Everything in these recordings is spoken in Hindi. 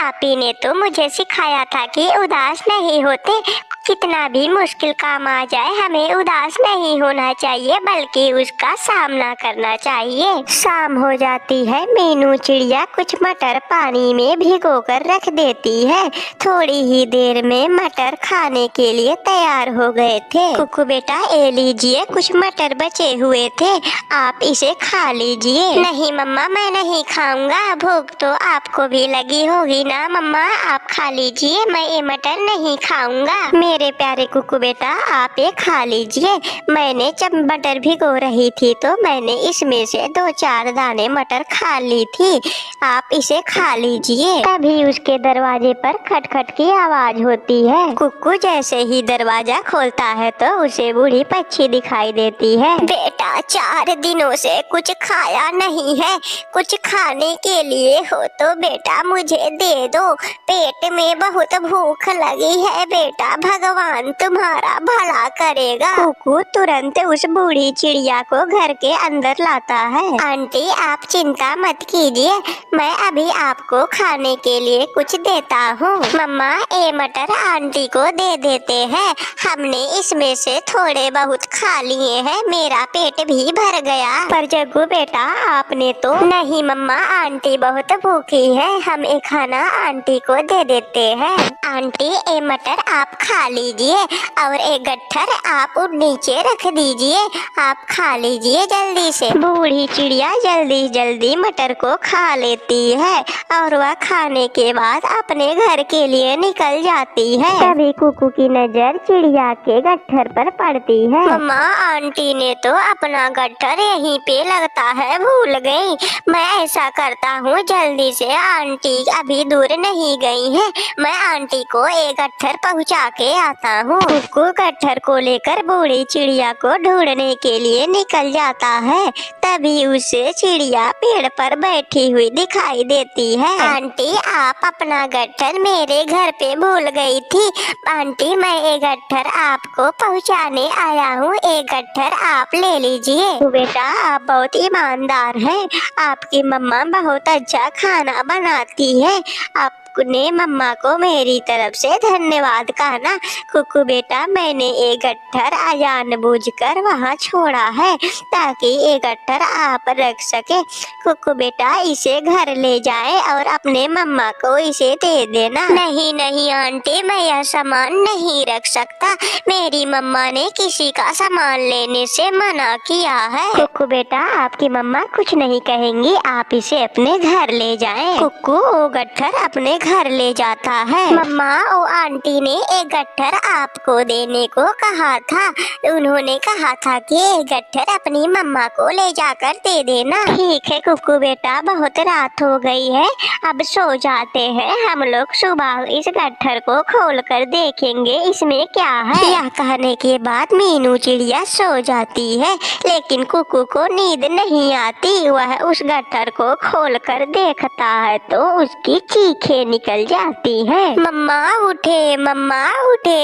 आप ही ने तो मुझे सिखाया था कि उदास नहीं होते। कितना भी मुश्किल काम आ जाए हमें उदास नहीं होना चाहिए बल्कि उसका सामना करना चाहिए। शाम हो जाती है, मीनू चिड़िया कुछ मटर पानी में भिगोकर रख देती है। थोड़ी ही देर में मटर खाने के लिए तैयार हो गए थे। कुकू बेटा, ये लीजिए, कुछ मटर बचे हुए थे, आप इसे खा लीजिए। नहीं मम्मा, मैं नहीं खाऊंगा, भूख तो आपको भी लगी होगी ना मम्मा, आप खा लीजिए, मैं ये मटर नहीं खाऊंगा। मेरे प्यारे कुकू बेटा, आप ये खा लीजिए। मैंने जब मटर भिगो रही थी तो मैंने इसमें से 2-4 दाने मटर खा ली थी, आप इसे खा लीजिए। तभी उसके दरवाजे पर खटखट की आवाज होती है। कुकू जैसे ही दरवाजा खोलता है तो उसे बूढ़ी पक्षी दिखाई देती है। बेटा, 4 दिनों से कुछ खाया नहीं है, कुछ खाने के लिए हो तो बेटा मुझे दे दो, पेट में बहुत भूख लगी है बेटा, भगवान तुम्हारा भला करेगा। कुकू तुरंत उस बूढ़ी चिड़िया को घर के अंदर लाता है। आंटी, आप चिंता मत कीजिए, मैं अभी आपको खाने के लिए कुछ देता हूँ। मम्मा, ये मटर आंटी को दे देते हैं, हमने इसमें से थोड़े बहुत खा लिए हैं, मेरा पेट भी भर गया। पर जग्गू बेटा, आपने तो। नहीं मम्मा, आंटी बहुत भूखी है, हम ये खाना आंटी को दे देते हैं। आंटी, ये मटर आप खा लीजिए और एक गट्ठर आप नीचे रख दीजिए, आप खा लीजिए जल्दी से। बूढ़ी चिड़िया जल्दी जल्दी मटर को खा लेती है और वह खाने के बाद अपने घर के लिए निकल जाती है। तभी कुकू की नजर चिड़िया के गट्ठर पर पड़ती है। मम्मा, आंटी ने तो अपना गट्ठर यहीं पे लगता है भूल गई, मैं ऐसा करता हूँ, जल्दी से, आंटी अभी दूर नहीं गई है, मैं आंटी को एक गट्ठर पहुँचा के आता हूँ। कुकू गट्ठर को लेकर बूढ़ी चिड़िया को ढूंढने के लिए निकल जाता है। तभी उसे चिड़िया पेड़ पर बैठी हुई दिखाई देती है। आंटी, आप अपना गट्ठर मेरे घर पे भूल गई थी। आंटी, मैं एक गट्ठर आपको पहुँचाने आया हूँ, एक गट्ठर आप ले लीजिए। बेटा, आप बहुत ईमानदार हैं, आपकी मम्मा बहुत अच्छा खाना बनाती है, आपने मम्मा को मेरी तरफ से धन्यवाद कहना। कुकू बेटा, मैंने एक गट्ठर जानबूझकर वहाँ छोड़ा है ताकि ये गट्ठर आप रख सके। कुकू बेटा, इसे घर ले जाए और अपने मम्मा को इसे दे देना। नहीं नहीं आंटी, मैं यह सामान नहीं रख सकता, मेरी मम्मा ने किसी का सामान लेने से मना किया है। कुकू बेटा, आपकी मम्मा कुछ नहीं कहेंगी, आप इसे अपने घर ले जाएं। कुकू वो गट्ठर अपने घर ले जाता है। मम्मा, वो आंटी ने एक गट्ठर आपको देने को कहा था, उन्होंने कहा था कि एक गट्ठर अपनी मम्मा को ले जाकर दे देना। ठीक है कुकू बेटा, बहुत रात हो गई है, अब सो जाते हैं हम लोग, सुबह इस गट्ठर को खोलकर देखेंगे इसमें क्या है। यह कहने के बाद मीनू चिड़िया सो जाती है, लेकिन कुकू को नींद नहीं आती, वह उस गट्ठर को खोलकर देखता है तो उसकी चीखें निकल जाती है। मम्मा उठे,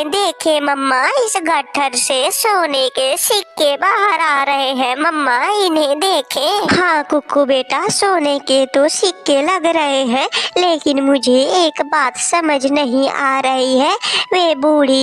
देखे मम्मा, इस गट्ठर से सोने के सिक्के बाहर आ रहे हैं, मम्मा इन्हें देखे। हाँ कुकू बेटा, सोने के तो सिक्के लग रहे हैं, लेकिन मुझे एक बात समझ नहीं आ रही है, वे बूढ़ी